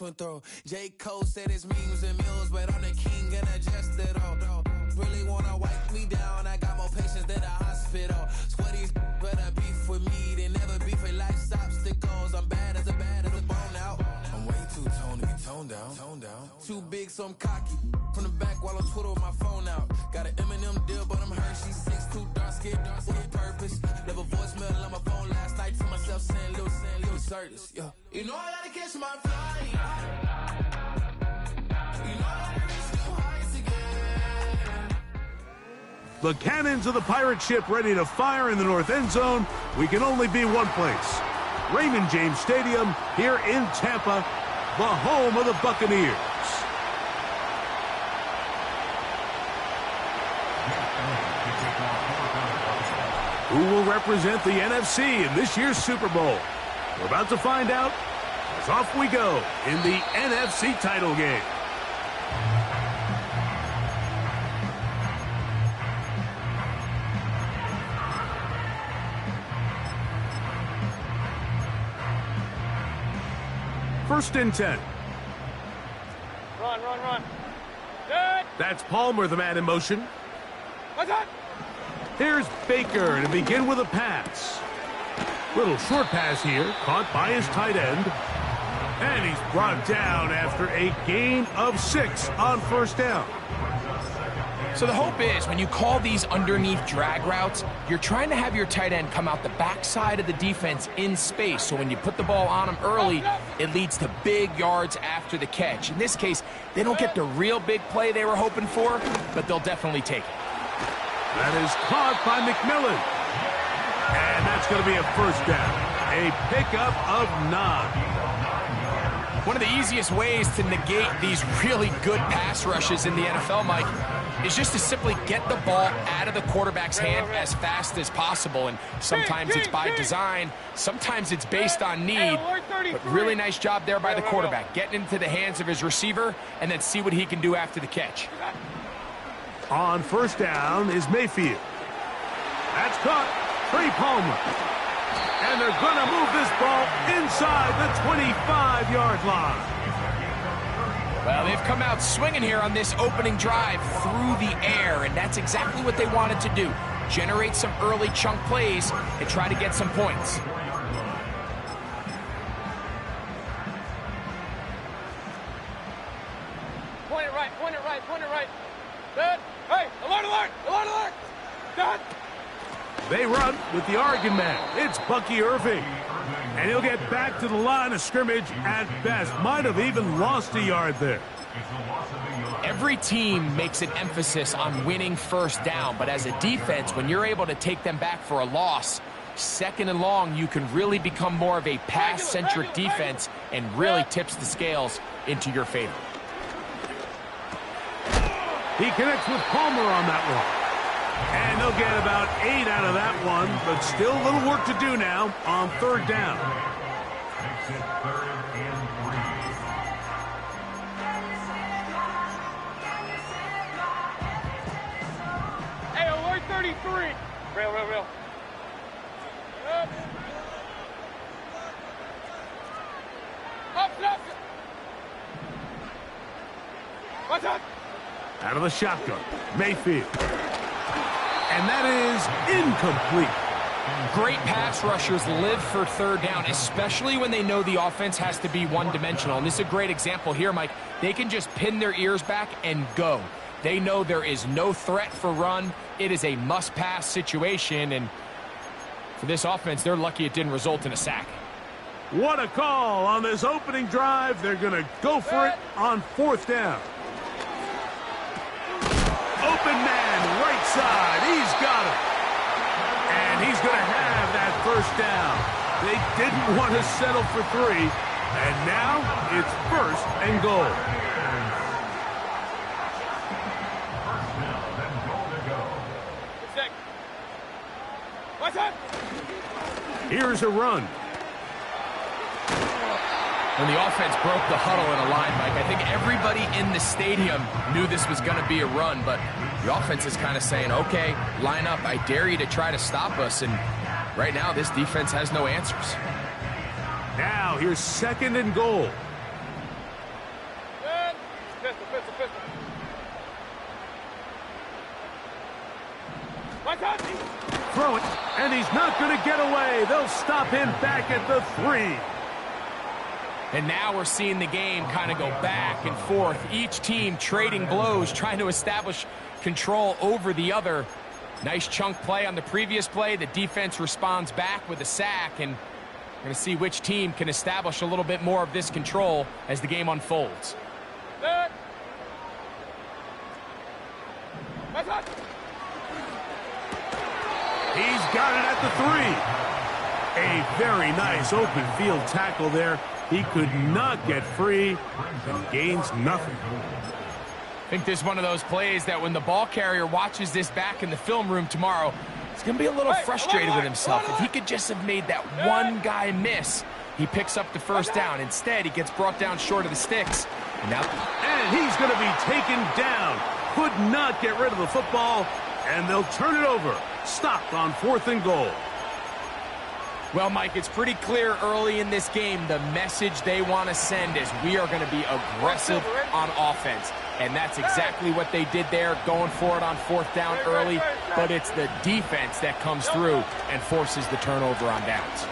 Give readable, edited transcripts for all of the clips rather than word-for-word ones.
went through. J. Cole said his memes and meals, but I'm the king and adjust it all. Really wanna wipe me down, I got more patience than a hospital. Sweaty better beef with me than never beef with life's obstacles. I'm bad as a bone out. I'm way too toned to be toned down. Too big, so I'm cocky. From the back while I'm Twitter with my phone out. Got an Eminem deal, but I'm Hershey. 6'2", dark skin, with a purpose. Left a voicemail on my phone last night to myself saying, Lil Curtis, yeah. You know I gotta catch my flight. You know I gotta reach new heights again. The cannons of the pirate ship ready to fire in the north end zone. We can only be one place. Raymond James Stadium here in Tampa, the home of the Buccaneers. Who will represent the NFC in this year's Super Bowl? We're about to find out as off we go in the NFC title game. First and 10. Run. Good. That's Palmer, the man in motion. What's up? Here's Baker to begin with a pass. Little short pass here, caught by his tight end. And he's brought down after a gain of 6 on first down. So the hope is when you call these underneath drag routes, you're trying to have your tight end come out the backside of the defense in space. So when you put the ball on him early, it leads to big yards after the catch. In this case, they don't get the real big play they were hoping for, but they'll definitely take it. That is caught by McMillan. And that's going to be a first down. A pickup of 9. One of the easiest ways to negate these really good pass rushes in the NFL, Mike, is just to simply get the ball out of the quarterback's hand as fast as possible. And sometimes it's by design, sometimes it's based on need. But really nice job there by the quarterback, getting into the hands of his receiver and then see what he can do after the catch. On first down is Mayfield. That's caught. Trey Palmer. And they're going to move this ball inside the 25-yard line. Well, they've come out swinging here on this opening drive through the air, and that's exactly what they wanted to do. Generate some early chunk plays and try to get some points. Point it right. Good. Hey, alert. Done. They run with the Oregon man. It's Bucky Irving. And he'll get back to the line of scrimmage at best. Might have even lost a yard there. Every team makes an emphasis on winning first down, but as a defense, when you're able to take them back for a loss, second and long, you can really become more of a pass-centric defense and really tips the scales into your favor. He connects with Palmer on that one. And they'll get about 8 out of that one, but still a little work to do now on third down. Hey, alert 33. Real. Up. What's up? Out of the shotgun, Mayfield. And that is incomplete. Great pass rushers live for third down, especially when they know the offense has to be one-dimensional. And this is a great example here, Mike. They can just pin their ears back and go. They know there is no threat for run. It is a must-pass situation, and for this offense, they're lucky it didn't result in a sack. What a call on this opening drive. They're going to go for it on fourth down. Open man, right side. He's got it. And he's going to have that first down. They didn't want to settle for 3. And now it's first and goal. What's up? Here's a run. When the offense broke the huddle in a line, Mike, I think everybody in the stadium knew this was going to be a run, but the offense is kind of saying, okay, line up, I dare you to try to stop us, and right now this defense has no answers. Now here's second and goal. pistol. Watch out! Throw it, and he's not going to get away. They'll stop him back at the 3. And now we're seeing the game kind of go back and forth. Each team trading blows, trying to establish control over the other. Nice chunk play on the previous play. The defense responds back with a sack, and we're going to see which team can establish a little bit more of this control as the game unfolds. Good. Watch out! He's got it at the 3. A very nice open field tackle there. He could not get free and gains nothing. I think this is one of those plays that when the ball carrier watches this back in the film room tomorrow, he's going to be a little frustrated with himself. If he could just have made that one guy miss, he picks up the first down. Instead, he gets brought down short of the sticks. And he's going to be taken down. Could not get rid of the football, and they'll turn it over. Stopped on 4th and goal. Well, Mike, it's pretty clear early in this game the message they want to send is we are going to be aggressive on offense. And that's exactly what they did there, going for it on 4th down early. But it's the defense that comes through and forces the turnover on downs.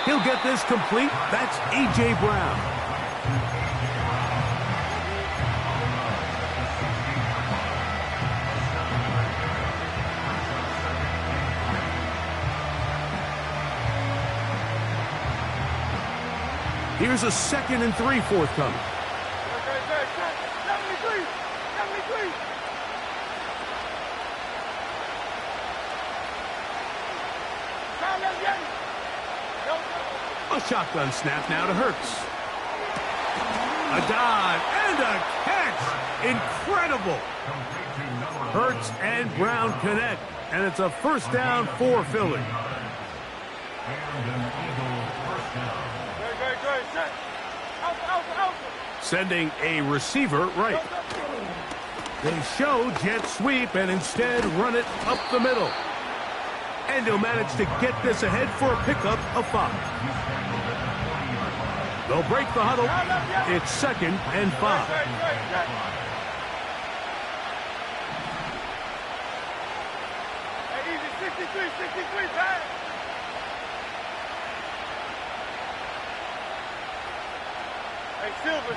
He'll get this complete. That's A.J. Brown. Here's a 2nd and 3 forthcoming. 73. A shotgun snap now to Hurts. A dive and a catch. Incredible. Hurts and Brown connect, and it's a 1st down for Philly. Sending a receiver right. They show jet sweep and instead run it up the middle. And he'll manage to get this ahead for a pickup of 5. They'll break the huddle. It's 2nd and 5. Hey, easy, 63, pass. Hey, Silver.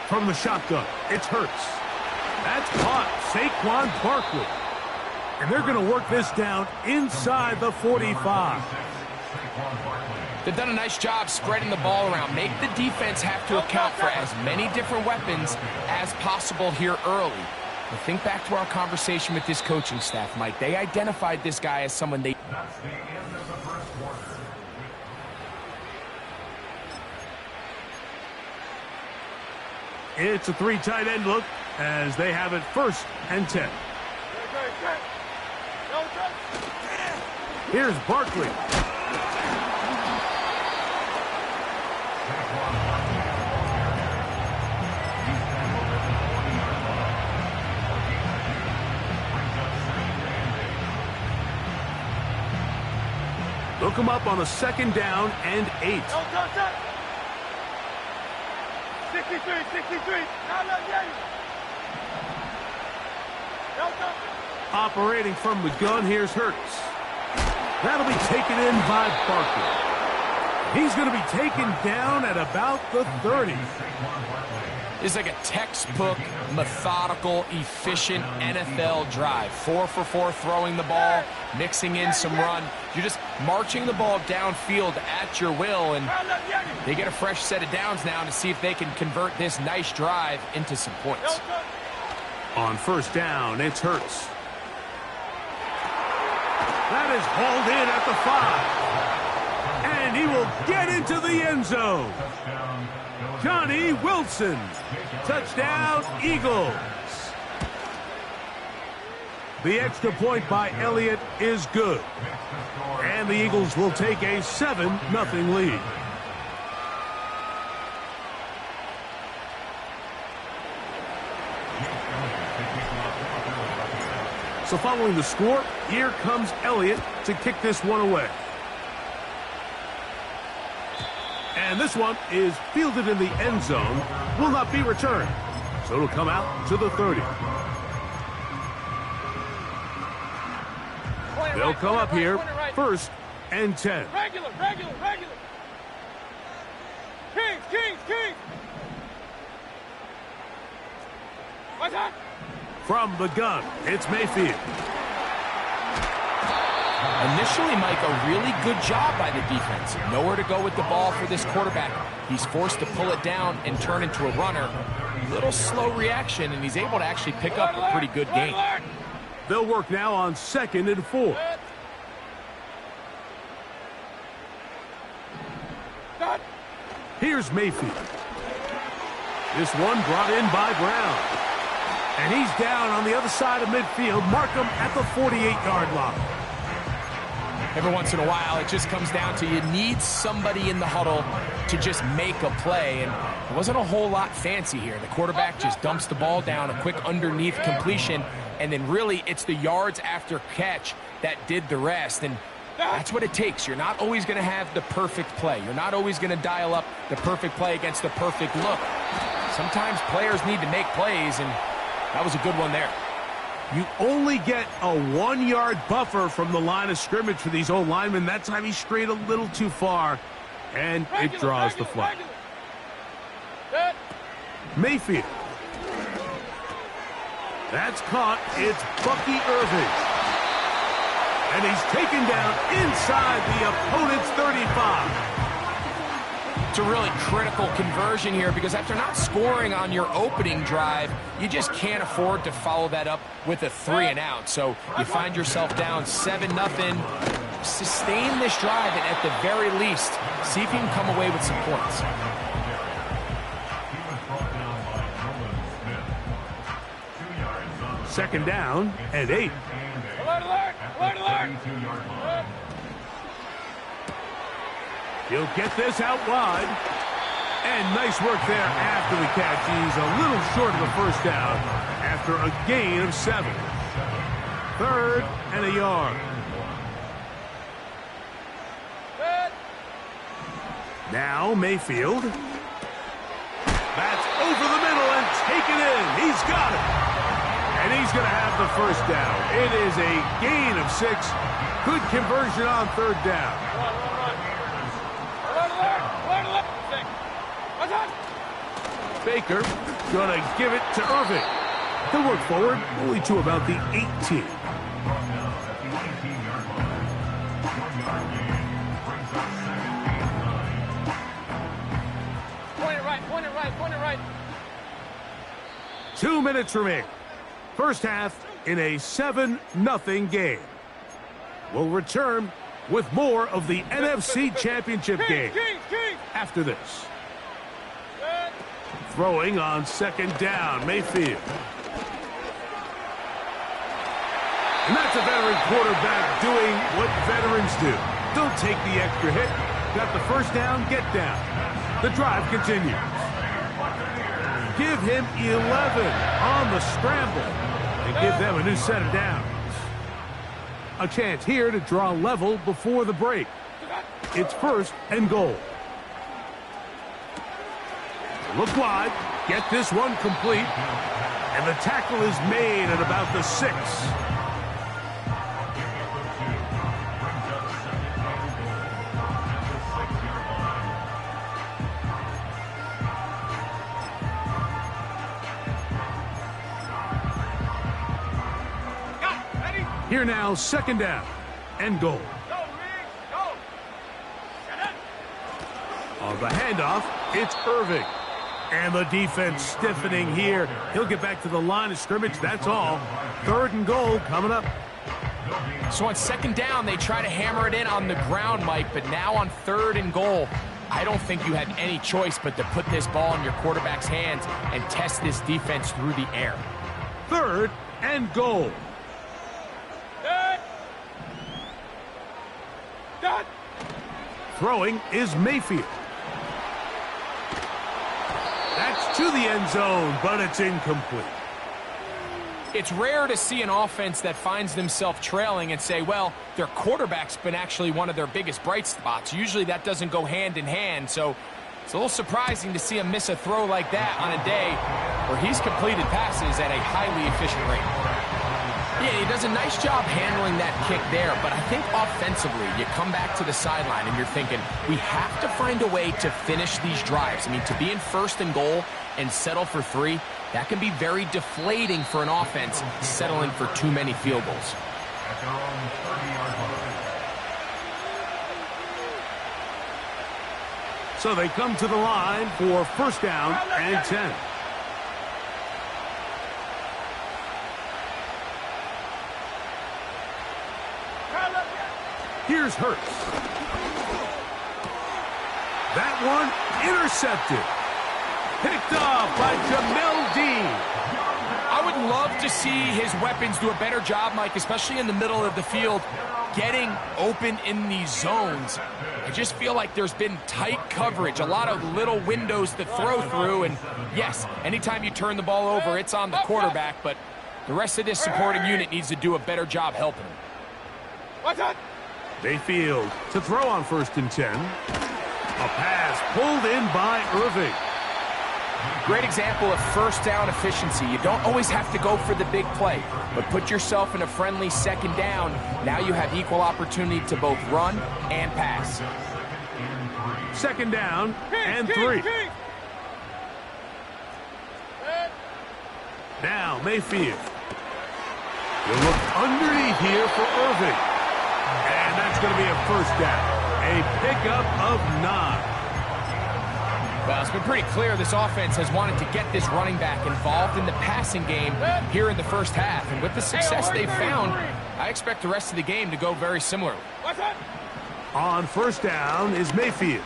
From the shotgun, it's Hurts. That's caught. Saquon Barkley. And they're going to work this down inside the 45. They've done a nice job spreading the ball around. Make the defense have to account for as many different weapons as possible here early. But think back to our conversation with this coaching staff, Mike. They identified this guy as someone they... It's a 3 tight end look as they have it 1st and 10. Here's Barkley. Look him up on a 2nd down and 8. 63. Operating from the gun, here's Hurts. That'll be taken in by Barkley. He's going to be taken down at about the 30. It's like a textbook, methodical, efficient NFL drive. 4 for 4 throwing the ball, mixing in some run. You're just marching the ball downfield at your will, and they get a fresh set of downs now to see if they can convert this nice drive into some points. On 1st down, it's Hurts. That is hauled in at the 5. And he will get into the end zone. Johnny Wilson. Touchdown, Eagles. The extra point by Elliott is good. And the Eagles will take a 7-0 lead. So following the score, here comes Elliott to kick this one away. And this one is fielded in the end zone, will not be returned. So it'll come out to the 30. They'll come up here, first and 10. Regular. Kings. What's that? From the gun, it's Mayfield. Initially, Mike, a really good job by the defense. Nowhere to go with the ball for this quarterback. He's forced to pull it down and turn into a runner. Little slow reaction, and he's able to actually pick up a pretty good gain. They'll work now on 2nd and 4. Here's Mayfield. This one brought in by Brown. And he's down on the other side of midfield. Mark him at the 48-yard line. Every once in a while, it just comes down to you need somebody in the huddle to just make a play. And it wasn't a whole lot fancy here. The quarterback just dumps the ball down, a quick underneath completion, and then really it's the yards after catch that did the rest. And that's what it takes. You're not always going to have the perfect play. You're not always going to dial up the perfect play against the perfect look. Sometimes players need to make plays, and that was a good one there. You only get a 1-yard buffer from the line of scrimmage for these old linemen. That time he strayed a little too far, and it draws the flag. Mayfield. That's caught. It's Bucky Irving. And he's taken down inside the opponent's 35. It's a really critical conversion here because after not scoring on your opening drive, you just can't afford to follow that up with a 3-and-out. So you find yourself down 7-0. Sustain this drive and at the very least, see if you can come away with some points. Second down and 8. Alert! He'll get this out wide. And nice work there after the catch. He's a little short of the first down after a gain of 7. 3rd and a yard. Now Mayfield. That's over the middle and taken in. He's got it. And he's going to have the first down. It is a gain of 6. Good conversion on 3rd down. Baker going to give it to Irving. He'll work forward only to about the 18. Point it right. 2 minutes remain. First half in a 7-0 game. We'll return with more of the NFC Championship game after this. Throwing on 2nd down, Mayfield. And that's a veteran quarterback doing what veterans do. Don't take the extra hit. Got the first down, get down. The drive continues. Give him 11 on the scramble and give them a new set of downs. A chance here to draw level before the break. It's 1st and goal. Look wide, get this one complete, and the tackle is made at about the 6. Here now, 2nd down and goal. On the handoff, it's Irving. And the defense stiffening here. He'll get back to the line of scrimmage, that's all. 3rd and goal coming up. So on 2nd down, they try to hammer it in on the ground, Mike, but now on 3rd and goal, I don't think you have any choice but to put this ball in your quarterback's hands and test this defense through the air. 3rd and goal. Throwing is Mayfield. That's to the end zone, but it's incomplete. It's rare to see an offense that finds themselves trailing and say, well, their quarterback's been actually one of their biggest bright spots. Usually that doesn't go hand in hand, so it's a little surprising to see him miss a throw like that on a day where he's completed passes at a highly efficient rate. Yeah, he does a nice job handling that kick there, but I think offensively, you come back to the sideline and you're thinking, we have to find a way to finish these drives. I mean, to be in first and goal and settle for 3, that can be very deflating for an offense settling for too many field goals. So they come to the line for first down and 10. Here's Hurts. That one intercepted. Picked off by Jamel Dean. I would love to see his weapons do a better job, Mike, especially in the middle of the field, getting open in these zones. I just feel like there's been tight coverage, a lot of little windows to throw through, and yes, anytime you turn the ball over, it's on the quarterback, but the rest of this supporting unit needs to do a better job helping him. Watch out! Mayfield to throw on first and 10. A pass pulled in by Irving. Great example of first down efficiency. You don't always have to go for the big play, but put yourself in a friendly second down. Now you have equal opportunity to both run and pass. Second down and 3. Now Mayfield. We'll look underneath here for Irving. And that's going to be a first down. A pickup of 9. Well, it's been pretty clear this offense has wanted to get this running back involved in the passing game here in the first half. And with the success they've found, I expect the rest of the game to go very similarly. On first down is Mayfield.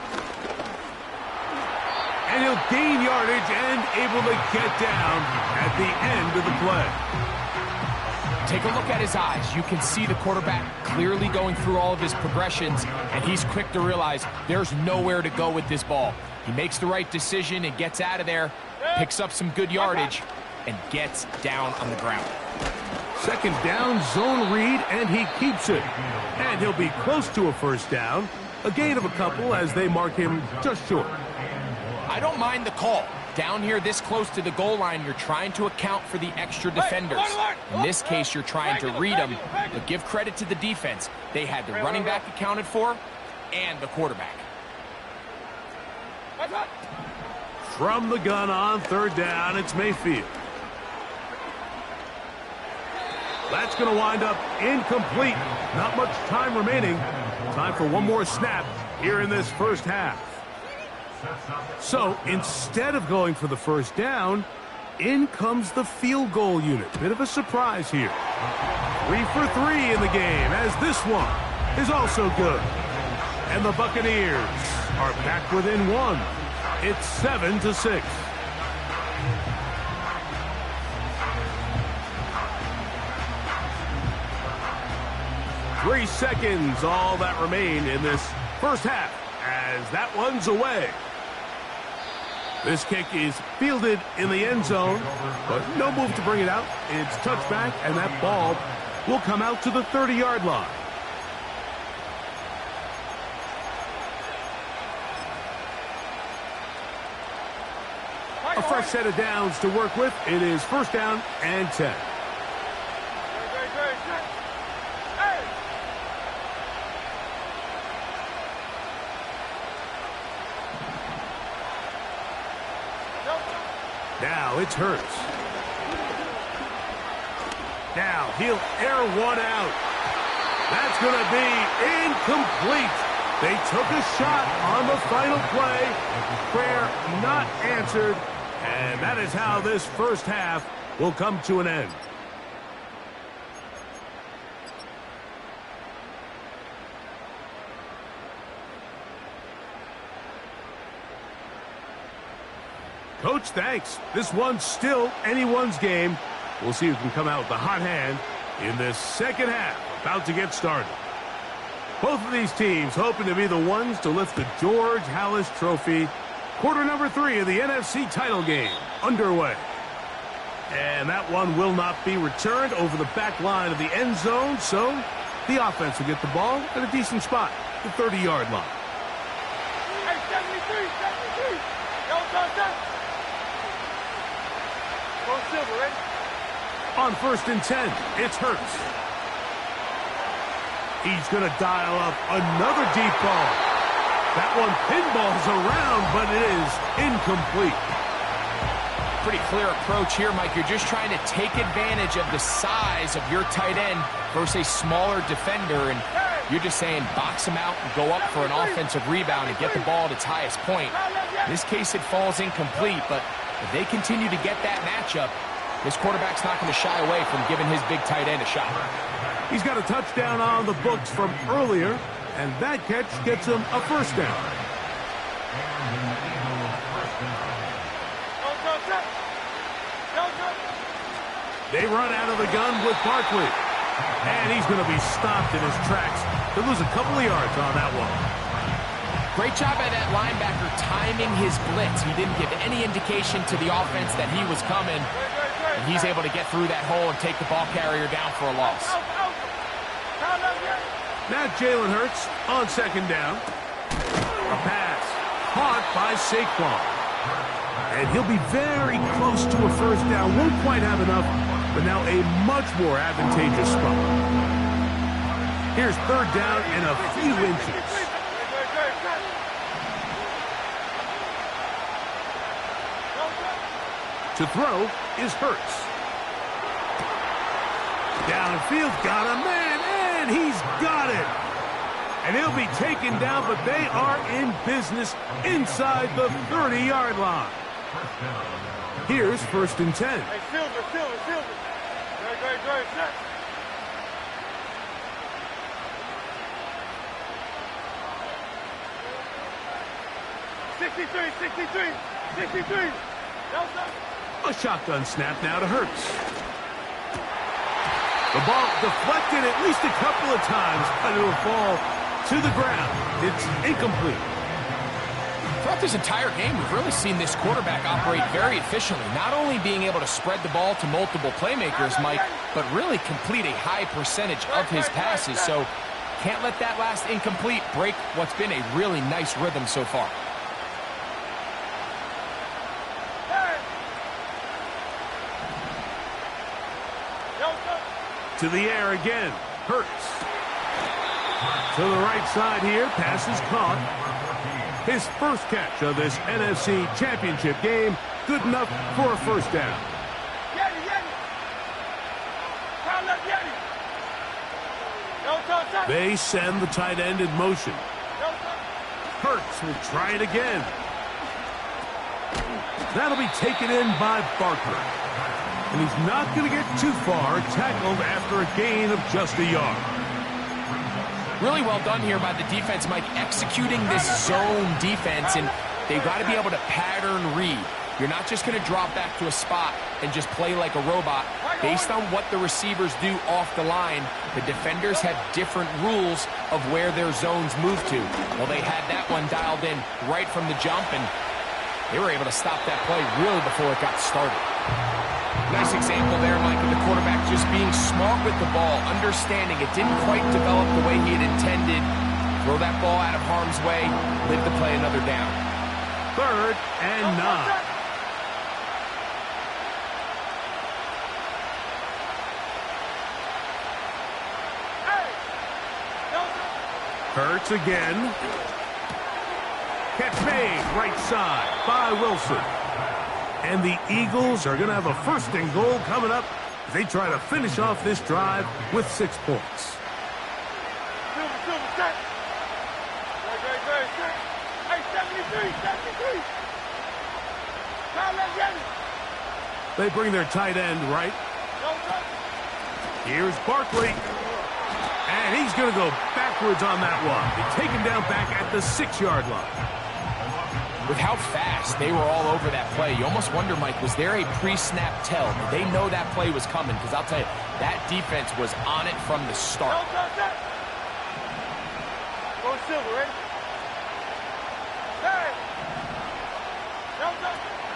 And he'll gain yardage and able to get down at the end of the play. Take a look at his eyes. You can see the quarterback clearly going through all of his progressions, and he's quick to realize there's nowhere to go with this ball. He makes the right decision and gets out of there, picks up some good yardage, and gets down on the ground. Second down, zone read, and he keeps it. And he'll be close to a first down. A gain of a couple as they mark him just short. I don't mind the call. Down here this close to the goal line, you're trying to account for the extra defenders. In this case, you're trying to read them, but give credit to the defense. They had the running back accounted for and the quarterback. From the gun on third down, it's Mayfield. That's going to wind up incomplete. Not much time remaining. Time for one more snap here in this first half. So instead of going for the first down, in comes the field goal unit. Bit of a surprise here. 3 for 3 in the game, as this one is also good. And the Buccaneers are back within 1. It's 7-6. Three seconds, all that remain in this first half, as that one's away. This kick is fielded in the end zone, but no move to bring it out. It's touchback, and that ball will come out to the 30-yard line. A fresh set of downs to work with. It is first down and 10. Now it's Hurts. Now he'll air one out. That's going to be incomplete. They took a shot on the final play. Prayer not answered. And that is how this first half will come to an end. Coach, thanks. This one's still anyone's game. We'll see who can come out with the hot hand in this second half, about to get started. Both of these teams hoping to be the ones to lift the George Halas Trophy. Quarter number 3 of the NFC title game underway. And that one will not be returned over the back line of the end zone, so the offense will get the ball at a decent spot, the 30-yard line. Hey, 73, 73. Go, go, go. Go Silver, ready? On 1st and 10, it's Hurts. He's going to dial up another deep ball. That one pinballs around, but it is incomplete. Pretty clear approach here, Mike. You're just trying to take advantage of the size of your tight end versus a smaller defender, and you're just saying box him out and go up for an offensive rebound and get the ball at its highest point. In this case, it falls incomplete, but if they continue to get that matchup, this quarterback's not going to shy away from giving his big tight end a shot. He's got a touchdown on the books from earlier, and that catch gets him a first down. They run out of the gun with Barkley. And he's going to be stopped in his tracks. He'll lose a couple of yards on that one. Great job by that linebacker timing his blitz. He didn't give any indication to the offense that he was coming. And he's able to get through that hole and take the ball carrier down for a loss. Now Jalen Hurts on 2nd down. A pass caught by Saquon. And he'll be very close to a first down. Won't quite have enough, but now a much more advantageous spot. Here's 3rd down in a few inches. To throw is Hurts. Downfield, got a man, and he's got it. And he'll be taken down, but they are in business inside the 30-yard line. Here's 1st and 10. Hey, Silver. Great, set. $63. A shotgun snap now to Hurts. The ball deflected at least a couple of times, but it'll fall to the ground. It's incomplete. Throughout this entire game, we've really seen this quarterback operate very efficiently, not only being able to spread the ball to multiple playmakers, Mike, but really complete a high percentage of his passes. So can't let that last incomplete break what's been a really nice rhythm so far. To the air again. Hurts. To the right side here. Pass is caught. His first catch of this NFC Championship game. Good enough for a first down. They send the tight end in motion. Hurts will try it again. That'll be taken in by Barkley. And he's not going to get too far, tackled after a gain of just a yard. Really well done here by the defense, Mike, executing this zone defense, and they've got to be able to pattern read. You're not just going to drop back to a spot and just play like a robot. Based on what the receivers do off the line, the defenders have different rules of where their zones move to. Well, they had that one dialed in right from the jump, and they were able to stop that play really before it got started. Nice example there, Mike, of the quarterback just being smart with the ball, understanding it didn't quite develop the way he had intended. Throw that ball out of harm's way, live to play another down. 3rd and 9. Hurts again. Catch made, right side by Wilson. And the Eagles are going to have a 1st and goal coming up as they try to finish off this drive with 6 points. Silver, set. Great, set. Hey, 73. They bring their tight end right. Here's Barkley. And he's going to go backwards on that one. He's taken down back at the 6-yard line. With how fast they were all over that play, you almost wonder, Mike, was there a pre-snap tell? Did they know that play was coming? Because I'll tell you, that defense was on it from the start. Go Silver, ready?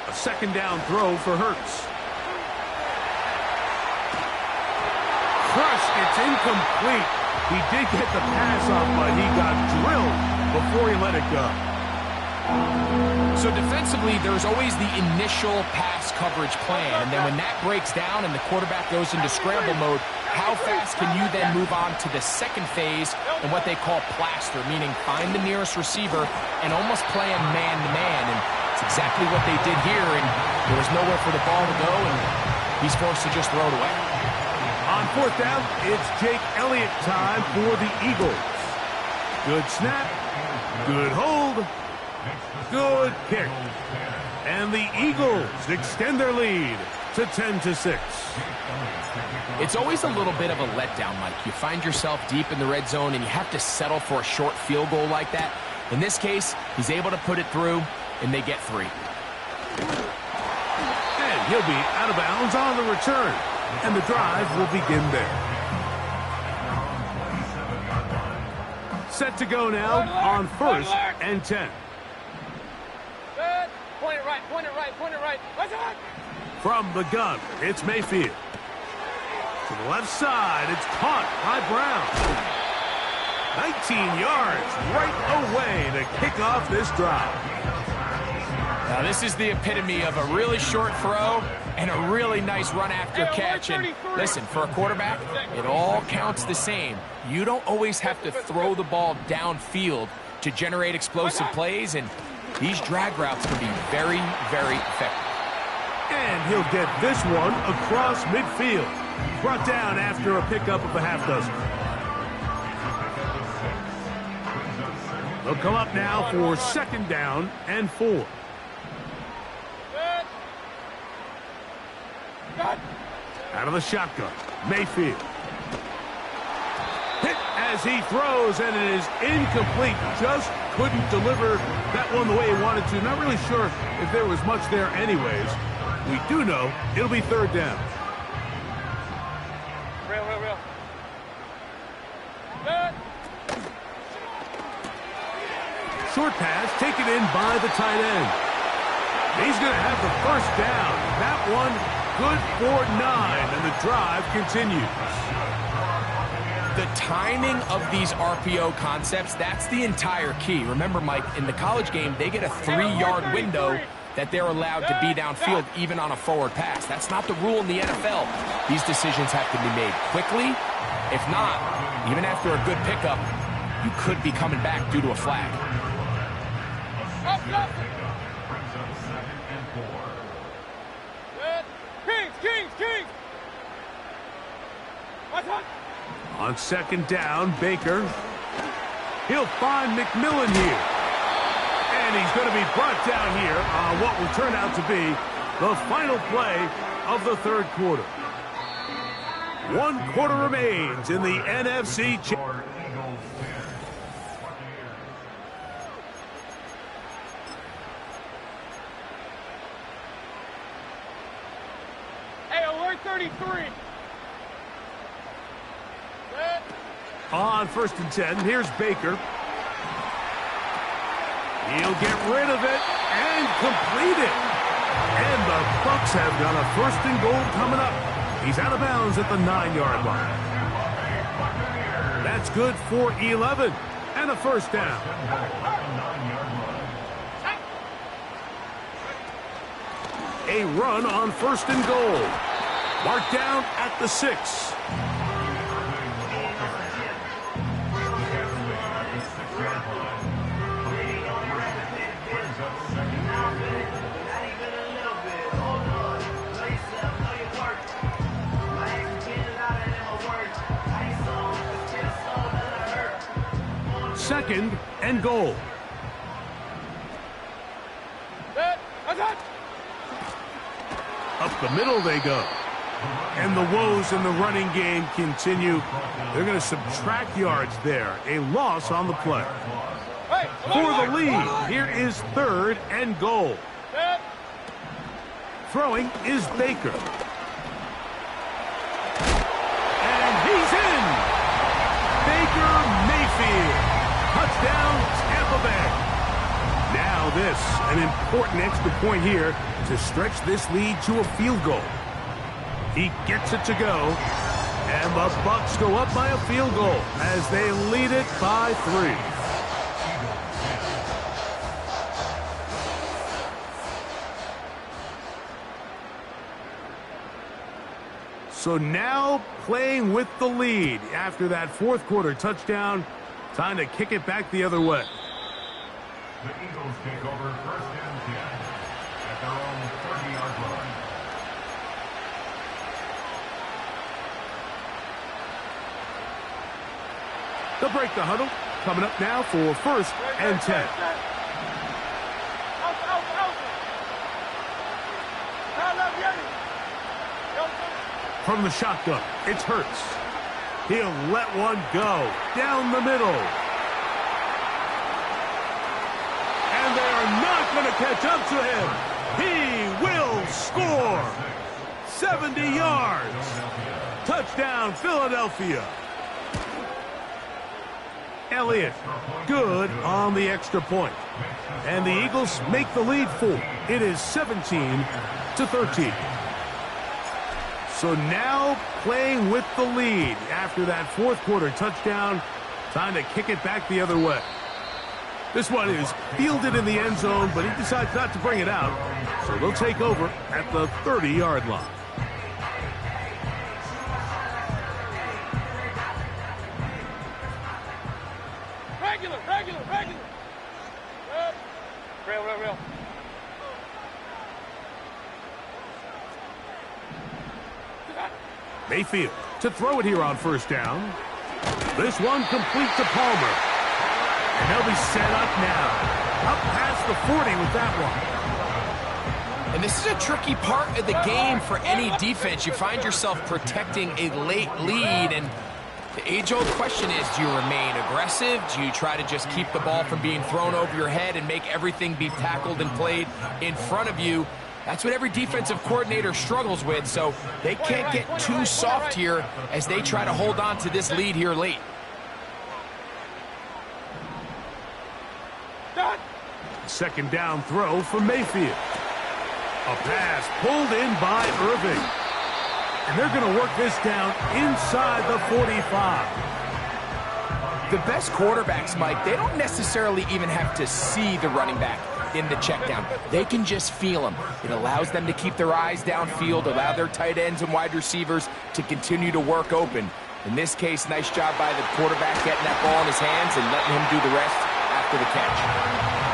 A 2nd down throw for Hurts. pass. It's incomplete. He did get the pass up, but he got drilled before he let it go. So defensively, there's always the initial pass coverage plan, and then when that breaks down and the quarterback goes into scramble mode, how fast can you then move on to the second phase and what they call plaster, meaning find the nearest receiver and almost play him man-to-man, and it's exactly what they did here, and there was nowhere for the ball to go, and he's forced to just throw it away. On fourth down, it's Jake Elliott time for the Eagles. Good snap, good hold, good kick. And the Eagles extend their lead to 10-6. It's always a little bit of a letdown, Mike. You find yourself deep in the red zone and you have to settle for a short field goal like that. In this case, he's able to put it through, and they get 3. And he'll be out of bounds on the return. And the drive will begin there. Set to go now on 1st and 10. Good. Point it right, point it right, point it right. What's it? From the gun, it's Mayfield. To the left side, it's caught by Brown. 19 yards right away to kick off this drive. Now this is the epitome of a really short throw and a really nice run after catch. And listen, for a quarterback, it all counts the same. You don't always have to throw the ball downfield to generate explosive plays, and these drag routes can be very, very effective. And he'll get this one across midfield. Brought down after a pickup of a half dozen. They'll come up now for 2nd down and 4. Out of the shotgun, Mayfield. Hit as he throws, and it is incomplete. Just couldn't deliver that one the way he wanted to. Not really sure if there was much there anyways. We do know it'll be 3rd down. Real. Good. Short pass taken in by the tight end. He's going to have the 1st down. That one good for 9, and the drive continues. The timing of these RPO concepts, that's the entire key. Remember, Mike, in the college game, they get a 3-yard window that they're allowed to be downfield even on a forward pass. That's not the rule in the NFL. These decisions have to be made quickly. If not, even after a good pickup, you could be coming back due to a flag. Up. Kings. What's up? On 2nd down, Baker. He'll find McMillan here. And he's going to be brought down here on what will turn out to be the final play of the 3rd quarter. 1 quarter remains in the NFC Championship. Hey, alert 33. Good. On 1st and 10, here's Baker. He'll get rid of it and complete it. And the Bucs have got a 1st and goal coming up. He's out of bounds at the 9-yard line. That's good for 11 and a 1st down. A run on 1st and goal. Marked down at the 6. Second and goal. Up the middle they go. And the woes in the running game continue. They're going to subtract yards there. A loss on the play. For the lead, here is 3rd and goal. Throwing is Baker. And he's in. Baker Mayfield. Touchdown, Tampa Bay. Now this, an important extra point here to stretch this lead to a field goal. He gets it to go. And the Bucs go up by a field goal as they lead it by 3. So now playing with the lead after that fourth quarter touchdown. Time to kick it back the other way. The Eagles take over 1st and 10 at their own 30-yard line. They'll break the huddle. Coming up now for 1st and 10. From the shotgun, it's Hurts. He'll let one go down the middle. And they are not going to catch up to him. He will score. 70 yards. Touchdown, Philadelphia. Elliott, good on the extra point. And the Eagles make the lead 4. It is 17-13. So now playing with the lead after that fourth quarter touchdown. Time to kick it back the other way. This one is fielded in the end zone, but he decides not to bring it out. So they'll take over at the 30-yard line. Regular. Real. Mayfield to throw it here on 1st down. This one complete to Palmer. And they'll be set up now. Up past the 40 with that one. And this is a tricky part of the game for any defense. You find yourself protecting a late lead, and the age-old question is, do you remain aggressive? Do you try to just keep the ball from being thrown over your head and make everything be tackled and played in front of you? That's what every defensive coordinator struggles with, so they can't get too soft here as they try to hold on to this lead here late. Second down throw for Mayfield. A pass pulled in by Irving. And they're going to work this down inside the 45. The best quarterbacks, Mike, they don't necessarily even have to see the running back in the check down. They can just feel them. It allows them to keep their eyes downfield, allow their tight ends and wide receivers to continue to work open. In this case, nice job by the quarterback getting that ball in his hands and letting him do the rest after the catch.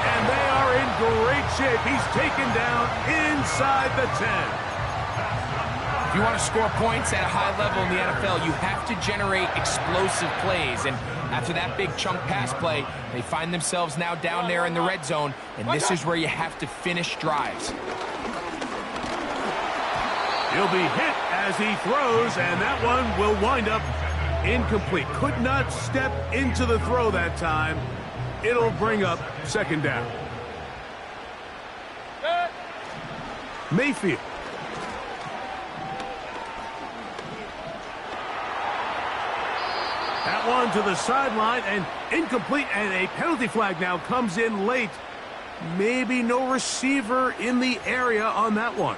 And they are in great shape. He's taken down inside the 10. If you want to score points at a high level in the NFL, you have to generate explosive plays. And after that big chunk pass play, they find themselves now down there in the red zone, and this is where you have to finish drives. He'll be hit as he throws, and that one will wind up incomplete. Could not step into the throw that time. It'll bring up 2nd down. Mayfield. That one to the sideline and incomplete, and a penalty flag now comes in late. Maybe no receiver in the area on that one.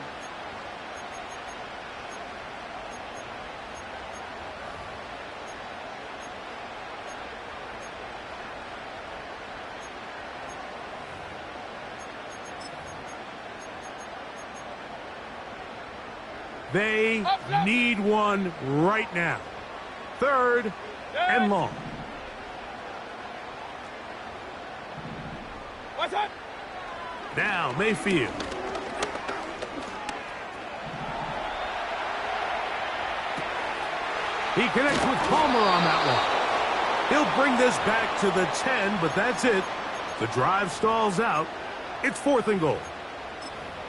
They need one right now. 3rd and long. What's up? Now Mayfield. He connects with Palmer on that one. He'll bring this back to the 10, but that's it. The drive stalls out. It's 4th and goal.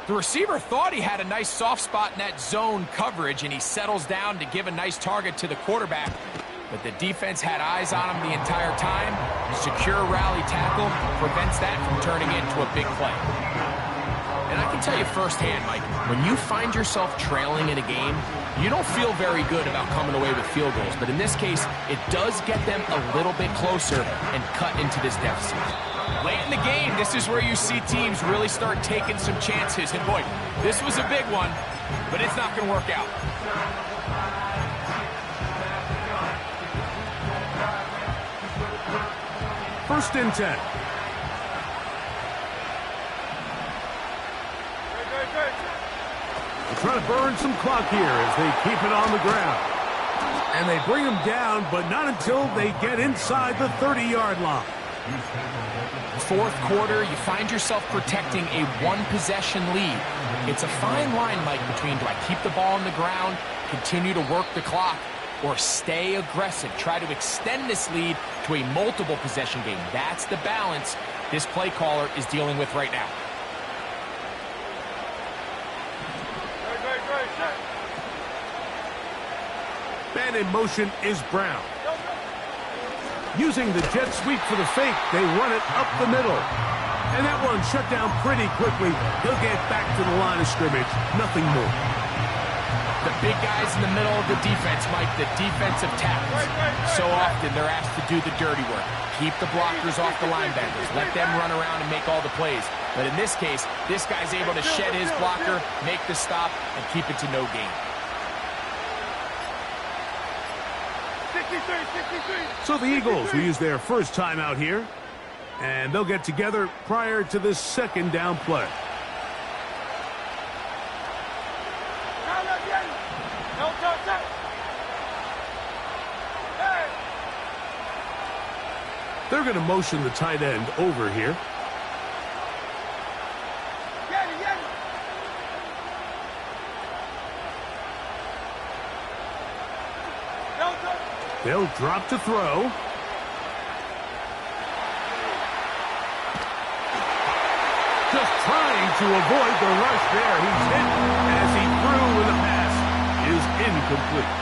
The receiver thought he had a nice soft spot in that zone coverage, and he settles down to give a nice target to the quarterback. But the defense had eyes on him the entire time. Secure rally tackle prevents that from turning into a big play. And I can tell you firsthand, Mike, when you find yourself trailing in a game, you don't feel very good about coming away with field goals. But in this case, it does get them a little bit closer and cut into this deficit. Late in the game, this is where you see teams really start taking some chances. And boy, this was a big one, but it's not going to work out. 1st and 10. They try to burn some clock here as they keep it on the ground. And they bring him down, but not until they get inside the 30-yard line. 4th quarter, you find yourself protecting a one-possession lead. It's a fine line, Mike, between do I keep the ball on the ground, continue to work the clock, or stay aggressive, try to extend this lead to a multiple possession game. That's the balance this play caller is dealing with right now. Man in motion is Brown. Using the jet sweep for the fake, they run it up the middle. And that one shut down pretty quickly. He'll get back to the line of scrimmage. Nothing more. The big guys in the middle of the defense, Mike, the defensive tackles. So often they're asked to do the dirty work. Keep the blockers off the linebackers. Let them run around and make all the plays. But in this case, this guy's able to shed his blocker, make the stop, and keep it to no gain. 63. So the Eagles will use their first timeout here, and they'll get together prior to this 2nd down play. They're going to motion the tight end over here. They'll drop to throw. Just trying to avoid the rush there. He's hit as he threw when the pass is incomplete.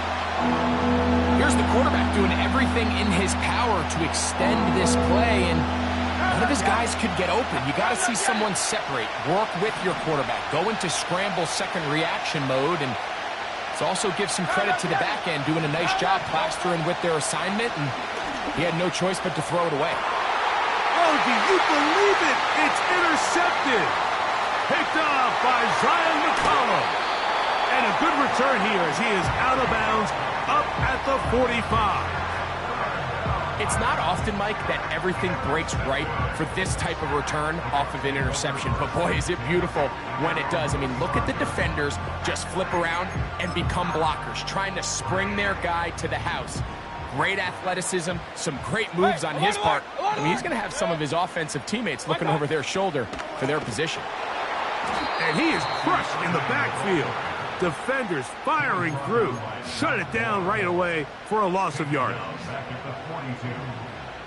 Here's the quarterback doing everything in his power to extend this play, and one of his guys could get open. You got to see someone separate, work with your quarterback, go into scramble second reaction mode, and let's also give some credit to the back end doing a nice job plastering with their assignment, and he had no choice but to throw it away. Oh, do you believe it? It's intercepted. Picked off by Zion McCollum. And a good return here as he is out of bounds up at the 45. It's not often, Mike, that everything breaks right for this type of return off of an interception. But boy, is it beautiful when it does. I mean, look at the defenders just flip around and become blockers, trying to spring their guy to the house. Great athleticism, some great moves on his part. I mean, he's going to have some of his offensive teammates looking over their shoulder for their position. And he is crushed in the backfield. Defenders firing through. Shut it down right away for a loss of yardage.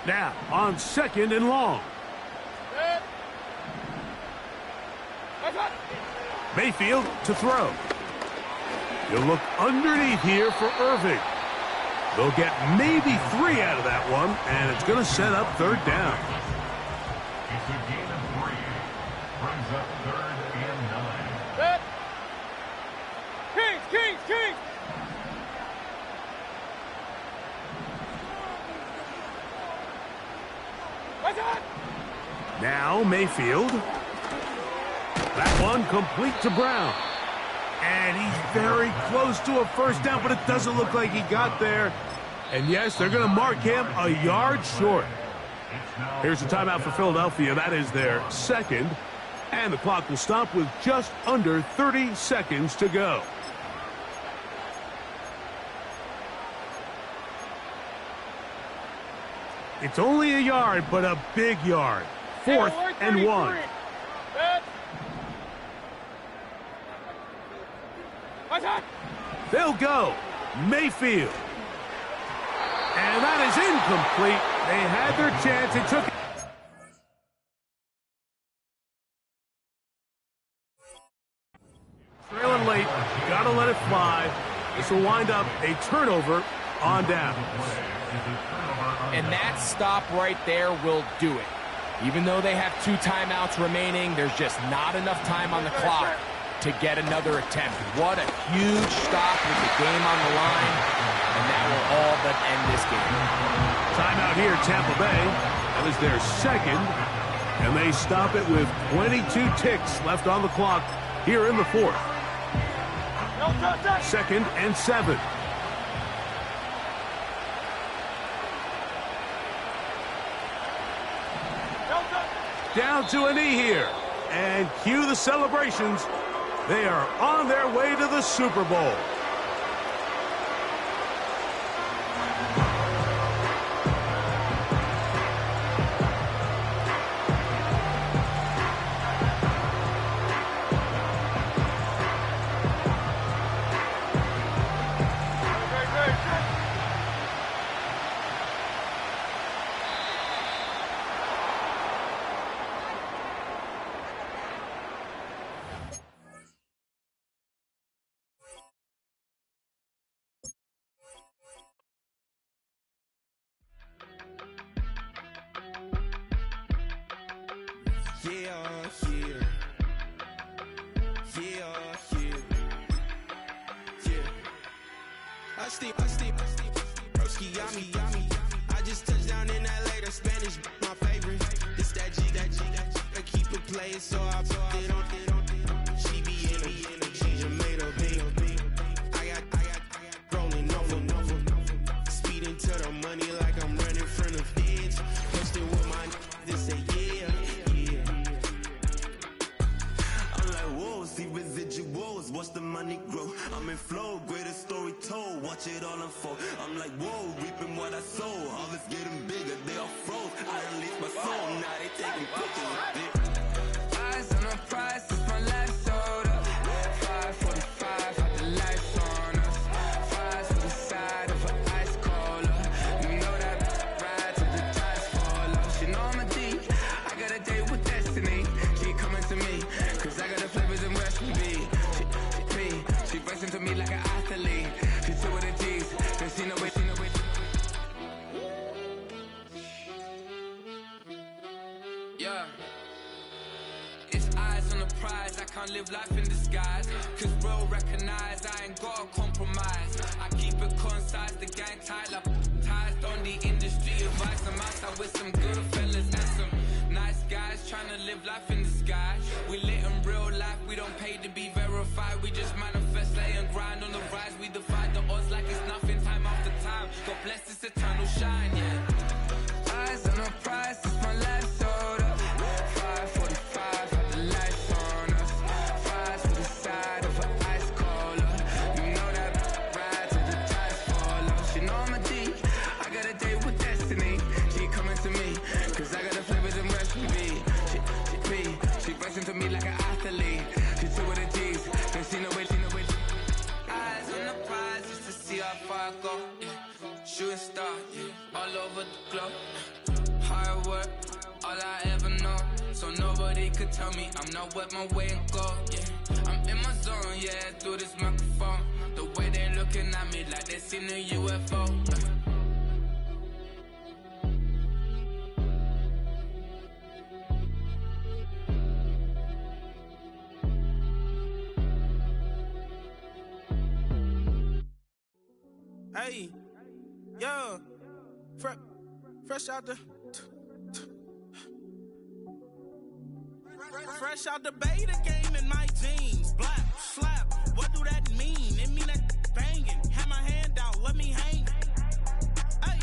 Now, on 2nd and long. Mayfield to throw. You'll look underneath here for Irving. They'll get maybe 3 out of that one, and it's going to set up 3rd down. It's a gain of 3. Brings up 3rd and 9. Kings! Now Mayfield. That one complete to Brown. And he's very close to a 1st down, but it doesn't look like he got there. And yes, they're going to mark him a yard short. Here's the timeout for Philadelphia. That is their 2nd. And the clock will stop with just under 30 seconds to go. It's only a yard, but a big yard. 4th and 1. They'll go. Mayfield. And that is incomplete. They had their chance. It took... Trailing late. Gotta let it fly. This will wind up a turnover on downs. And that stop right there will do it. Even though they have 2 timeouts remaining, there's just not enough time on the clock to get another attempt. What a huge stop with the game on the line, and that will all but end this game. Timeout here, Tampa Bay. That is their 2nd, and they stop it with 22 ticks left on the clock here in the 4th. 2nd and 7. down to a knee here. And cue the celebrations. They are on their way to the Super Bowl. I just touched down in LA, the Spanish, my favorite. This that G, I keep it playing, so I put it on. She be in the she Jamaica beat. I got rolling over, speeding to the money like I'm running from the feds. Posting with my this say yeah. I'm like whoa, see residuals, watch the money grow. I'm in flow, greatest story told, watch it all unfold. I'm like whoa, reaping what I sow. All is getting bigger, they all froze. I release my soul, now they taking pictures. Eyes on the prize, it's my life sold up. 5:45, had the lights on us. Fries to the side of an ice cola. You know that ride till the tides fall off. She know I'm a D, I got a date with destiny. She coming to me, cause I got the flavors and recipe. She racing to me like an athlete. She two with the G's, then she know it. Yeah. It's eyes on the prize, I can't live life in disguise. Cause real recognize I ain't gotta compromise. I keep it concise, the gang tight like ties on the industry advice. I'm outside with some good fellas and some nice guys trying to live life in disguise. We lit in real life, we don't pay to be verified. We just manifest, lay and grind on the rise. We defy the odds like it's nothing, time after time. God bless this eternal shine, yeah. Eyes on the prize, it's my life sold up. 5:45, had the lights on us. Fries to the side of an ice cola. You know that ride till the tides fall off. She know I'm a D, I got a date with destiny. She coming to me, cause I got the flavors and recipe. She racing to me like an athlete. She two with the G's, then she know it. Eyes on the prize just to see how far I go. Yeah. Shooting star, yeah. All over the globe. Hard work, all I ever know. So nobody could tell me I'm not wet my way and go. Yeah, I'm in my zone, yeah, through this microphone. The way they looking at me like they seen a UFO. Hey, yo, fresh out the fresh out the beta game in my jeans. Black slap, what do that mean? It mean that banging. Have my hand out, let me hang. Hey,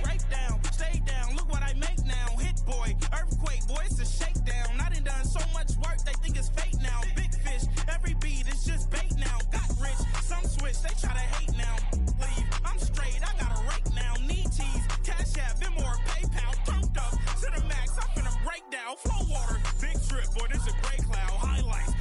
break down, stay down. Look what I make now. Hit boy, earthquake, boy, it's a shakedown. I done so much work, they think it's fake now. Big fish, every beat is just bait now. Got rich, some switch, they try to hate now. Leave, I'm straight, I got a rake now. Need cheese, cash app, Venmo or PayPal. Turned up to the max, I'm finna break down. Flow water, big trip, boy, this a gray cloud. Highlights.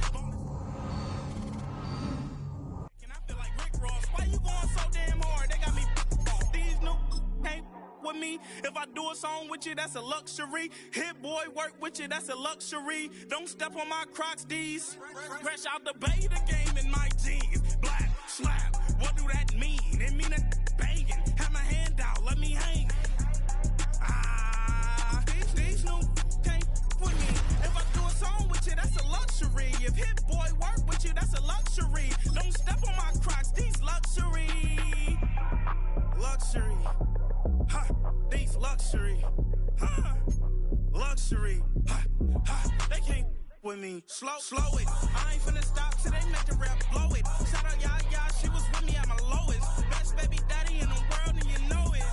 And I feel like Rick Ross, why you going so damn hard? They got me off. These new can't with me. If I do a song with you, that's a luxury. Hit boy, work with you, that's a luxury. Don't step on my Crocs, D's. Fresh out the beta game in my jeans. Black slap, what do that mean? It mean that banging. Have my hand out, let me hang. These new can't with me. If I do a song with you, that's a luxury. If Hit Boy work with you, that's a luxury. Don't step on my Crocs, these luxury. Luxury. Ha, these luxury. Ha, luxury. Ha, ha, they can't with me. Slow it. I ain't finna stop till they make the rap blow it. Shout out Yaya, she was with me at my lowest. Best baby daddy in the world and you know it.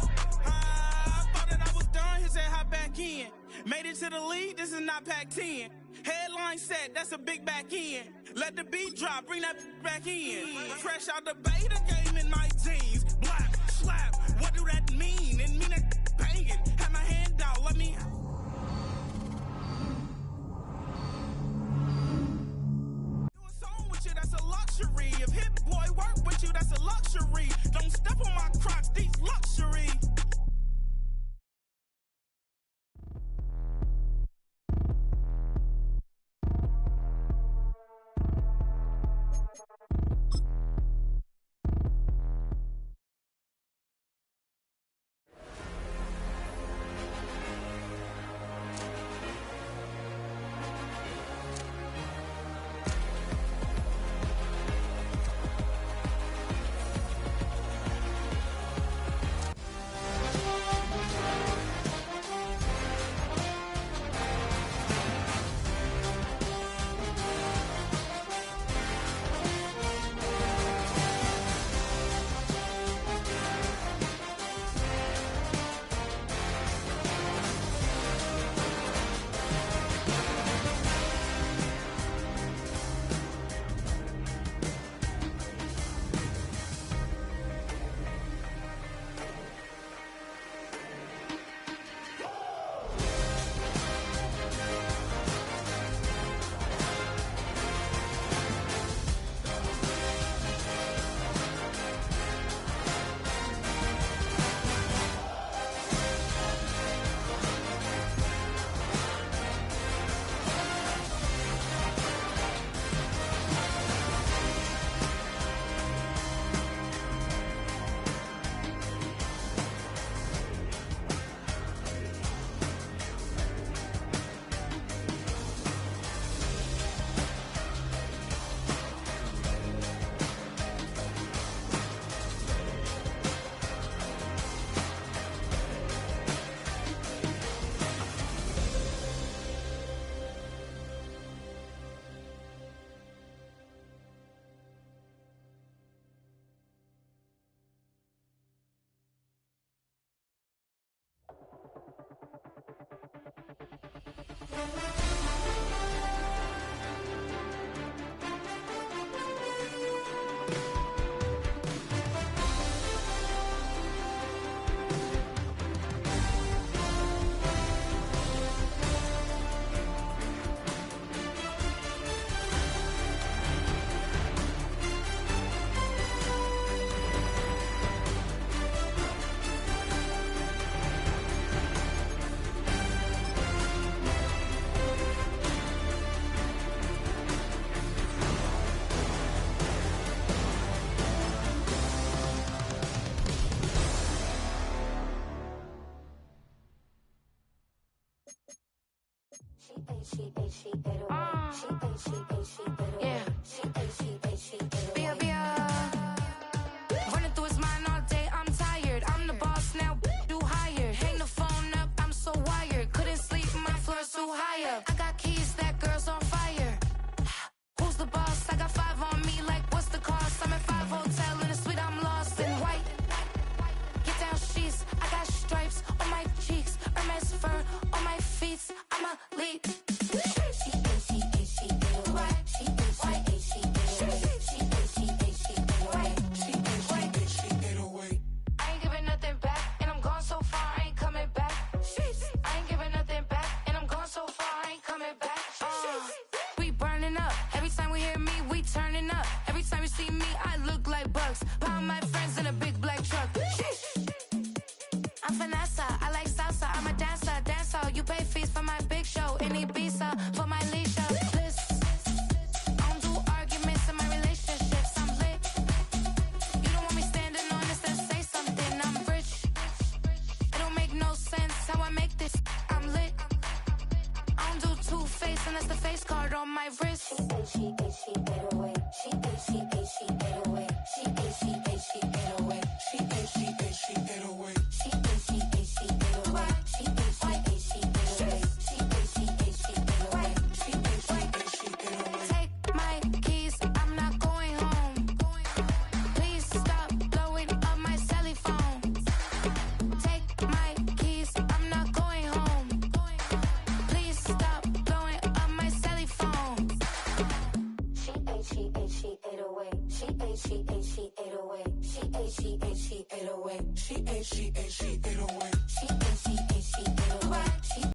I thought that I was done, he said hop back in. Made it to the lead, this is not Pac-10. Headline set, that's a big back end. Let the beat drop, bring that back in. Fresh out the beta game in my jeans. Blap, slap, what do that mean? It mean that banging. Have my hand out, let me... Do a song with you, that's a luxury. If Hit Boy work with you, that's a luxury. Don't step on my Crocs, these luxury. Running through his mind all day, I'm tired. I'm the boss now, do higher. Hang the phone up, I'm so wired. Couldn't sleep, my floor's too high up. I got keys, that girl's on fire. Who's the boss? I got 5 on me, like what's the cost? I'm at 5 hotel in a suite, I'm lost in white. Get down sheets, I got stripes on my cheeks. Hermes fur on my feet, I'm a lead. Pound my friends in a big black truck. I'm Vanessa, I like salsa. I'm a dancer, you pay fees for my big show. In Ibiza, for my leisure. I don't do arguments in my relationships. I'm lit. You don't want me standing on this, then say something. I'm rich. It don't make no sense how I make this. I'm lit. I don't do two-face unless the face card on my wrist. She get away. She get away. ate away. She ate, she ate, she ate away. She ate, she ate, she ate away. She ate, she ate, she ate away.